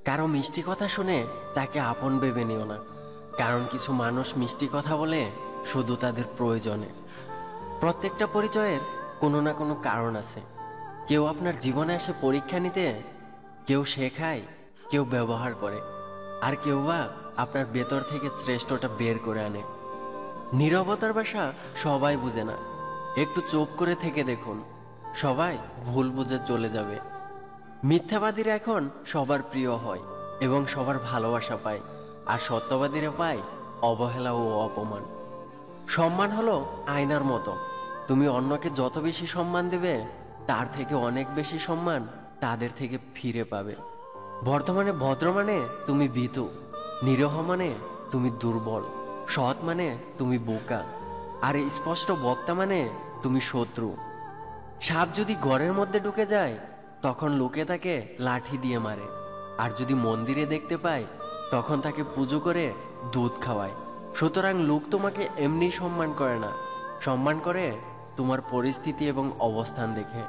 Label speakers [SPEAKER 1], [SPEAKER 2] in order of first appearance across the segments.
[SPEAKER 1] কারো মিষ্টি কথা শুনে তাকে আপন ভেবে নিও না, কারণ কিছু মানুষ মিষ্টি কথা বলে শুধু তাদের প্রয়োজনে। প্রত্যেকটা পরিচয়ের কোনো না কোনো কারণ আছে। কেউ আপনার জীবনে আসে পরীক্ষা নিতে, কেউ শেখায়, কেউ ব্যবহার করে, আর কেউ বা আপনার ভেতর থেকে শ্রেষ্ঠটা বের করে আনে। নীরবতার ভাষা সবাই বুঝে না, একটু চুপ করে থেকে দেখুন, সবাই ভুল বুঝে চলে যাবে। মিথ্যাবাদীরা এখন সবার প্রিয় হয় এবং সবার ভালোবাসা পায়, আর সত্যবাদীরা পায় অবহেলা ও অপমান। সম্মান হলো আয়নার মতো, তুমি অন্যকে যত বেশি সম্মান দেবে তার থেকে অনেক বেশি সম্মান তাদের থেকে ফিরে পাবে। বর্তমানে ভদ্র মানে তুমি ভীতু, নিরীহ মানে তুমি দুর্বল, সৎ মানে তুমি বোকা, আর স্পষ্ট বক্তা মানে তুমি শত্রু। সাপ যদি ঘরের মধ্যে ঢুকে যায় তখন লোকে তাকে লাঠি দিয়ে মারে, আর যদি মন্দিরে দেখতে পায় তখন তাকে পুজো করে দুধ খাওয়ায়। সুতরাং লোক তোমাকে এমনি সম্মান করে না, সম্মান করে তোমার পরিস্থিতি এবং অবস্থান দেখে।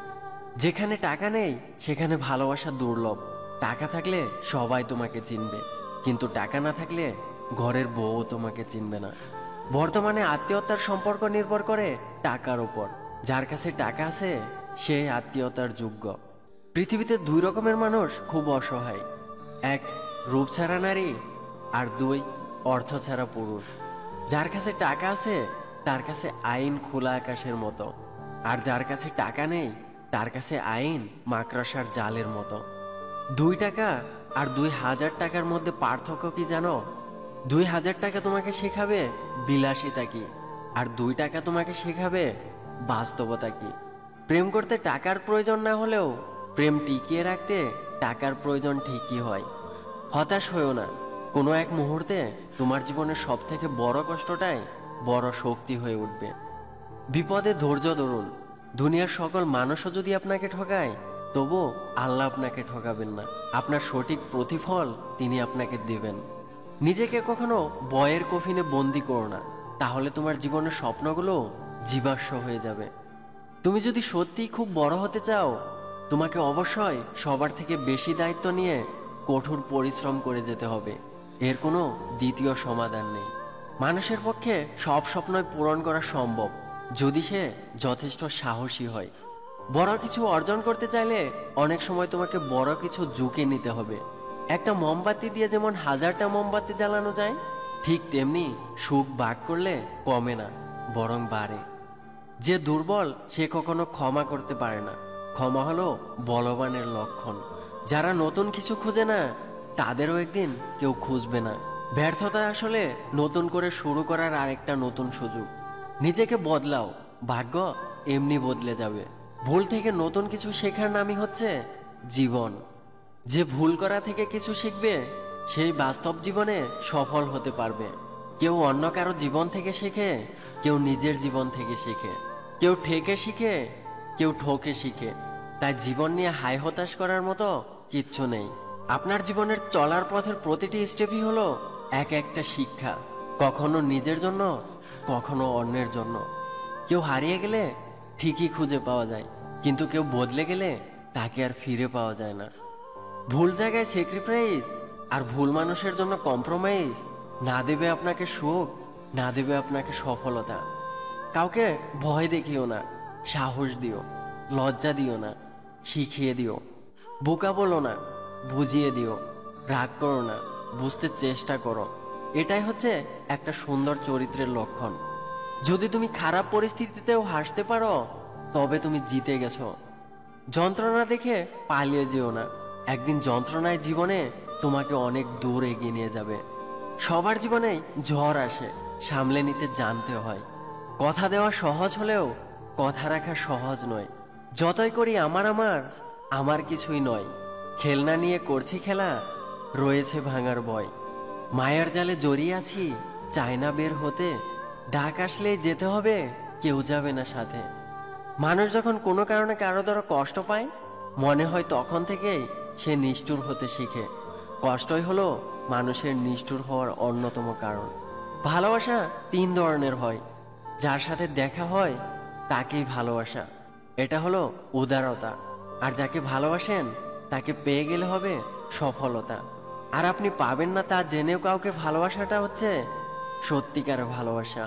[SPEAKER 1] যেখানে টাকা নেই সেখানে ভালোবাসা দুর্লভ। টাকা থাকলে সবাই তোমাকে চিনবে, কিন্তু টাকা না থাকলে ঘরের বউ তোমাকে চিনবে না। বর্তমানে আত্মীয়তার সম্পর্ক নির্ভর করে টাকার উপর। যার কাছে টাকা আছে সে আত্মীয়তার যোগ্য। পৃথিবীতে দুই রকমের মানুষ খুব অসহায়, এক রূপ ছাড়া নারী, আর দুই অর্থ ছাড়া পুরুষ। যার কাছে টাকা আছে তার কাছে আইন খোলা আকাশের মতো, আর যার কাছে টাকা নেই তার কাছে আইন মাকড়সার জালের মতো। 2 টাকা আর 2000 টাকার মধ্যে পার্থক্য কি জানো? 2000 টাকা তোমাকে শেখাবে বিলাসিতা কি, আর 2 টাকা তোমাকে শেখাবে বাস্তবতা কি। প্রেম করতে টাকার প্রয়োজন না হলেও প্রেম টিকিয়ে রাখতে টাকার প্রয়োজন ঠিকই হয়। হতাশ হয়েও না, কোনো এক মুহূর্তে তোমার জীবনের সব থেকে বড় কষ্টটাই বড় শক্তি হয়ে উঠবে। বিপদে ধৈর্য ধরুন। দুনিয়ার সকল মানুষও যদি আপনাকে ঠকায়, তবু আল্লাহ আপনাকে ঠকাবেন না। আপনার সঠিক প্রতিফল তিনি আপনাকে দেবেন। নিজেকে কখনো বয়ের কফিনে বন্দি করো না, তাহলে তোমার জীবনের স্বপ্নগুলো জীবাশ্ম হয়ে যাবে। তুমি যদি সত্যিই খুব বড় হতে চাও, তোমাকে অবশ্যই সবার থেকে বেশি দায়িত্ব নিয়ে কঠোর পরিশ্রম করে যেতে হবে। এর কোনো দ্বিতীয় সমাধান নেই। মানুষের পক্ষে সব স্বপ্নই পূরণ করা সম্ভব, যদি সে যথেষ্ট সাহসী হয়। বড় কিছু অর্জন করতে চাইলে অনেক সময় তোমাকে বড় কিছু ঝুঁকি নিতে হবে। একটা মোমবাতি দিয়ে যেমন 1000টা মোমবাতি জ্বালানো যায়, ঠিক তেমনি সুখ ভাগ করলে কমে না, বরং বাড়ে। যে দুর্বল সে কখনো ক্ষমা করতে পারে না, ক্ষমা হলো বলবানের লক্ষণ। যারা নতুন কিছু খুঁজে না তাদেরও একদিন কেউ খুঁজবে না। ব্যর্থতা আসলে নতুন করে শুরু করার আরেকটা নতুন সুযোগ। নিজেকে বদলাও, ভাগ্য এমনি বদলে যাবে। ভুল থেকে নতুন কিছু শেখার নামই হচ্ছে জীবন। যে ভুল করা থেকে কিছু শিখবে সেই বাস্তব জীবনে সফল হতে পারবে। কেউ অন্য কারো জীবন থেকে শেখে, কেউ নিজের জীবন থেকে শিখে। কেউ ঠেকে শিখে, কেউ ঠকে শিখে। তাই জীবন নিয়ে হাই হতাশ করার মতো কিচ্ছু নেই। আপনার জীবনের চলার পথের প্রতিটি স্টেপই হলো এক একটা শিক্ষা, কখনো নিজের জন্য, কখনো অন্যের জন্য। কেউ হারিয়ে গেলে ঠিকই খুঁজে পাওয়া যায়, কিন্তু কেউ বদলে গেলে তাকে আর ফিরে পাওয়া যায় না। ভুল জায়গায় স্যাক্রিফাইস আর ভুল মানুষের জন্য কম্প্রোমাইজ না দেবে আপনাকে সুখ, না দেবে আপনাকে সফলতা। কাউকে ভয় দেখিও না, সাহস দিও। লজ্জা দিও না, শিখিয়ে দিও। বোকা বলো না, বুঝিয়ে দিও। রাগ করো না, বুঝতে চেষ্টা করো। এটাই হচ্ছে একটা সুন্দর চরিত্রের লক্ষণ। যদি তুমি খারাপ পরিস্থিতিতেও হাসতে পারো, তবে তুমি জিতে গেছো। যন্ত্রণা দেখে পালিয়ে যেও না, একদিন যন্ত্রণায় জীবনে তোমাকে অনেক দূর এগিয়ে নিয়ে যাবে। সবার জীবনেই ঝড় আসে, সামলে নিতে জানতে হয়। কথা দেওয়া সহজ হলেও কথা রাখা সহজ নয়। যতই করি আমার আমার, আমার কিছুই নয়। খেলনা নিয়ে করছি খেলা, রয়েছে ভাঙার ভয়। মায়ার জালে জড়িয়ে আছি, চাই না বের হতে। ডাক আসলেই যেতে হবে, কেউ যাবে না সাথে। মানুষ যখন কোনো কারণে কারো দ্বারা কষ্ট পায়, মনে হয় তখন থেকেই সে নিষ্ঠুর হতে শিখে। কষ্টই হলো মানুষের নিষ্ঠুর হওয়ার অন্যতম কারণ। ভালোবাসা 3 ধরনের হয়। যার সাথে দেখা হয় তাকেই ভালোবাসা, এটা হলো উদারতা। আর যাকে ভালোবাসেন তাকে পেয়ে গেলে হবে সফলতা। আর আপনি পাবেন না তা জেনেও কাউকে ভালোবাসাটা হচ্ছে সত্যিকারের ভালোবাসা।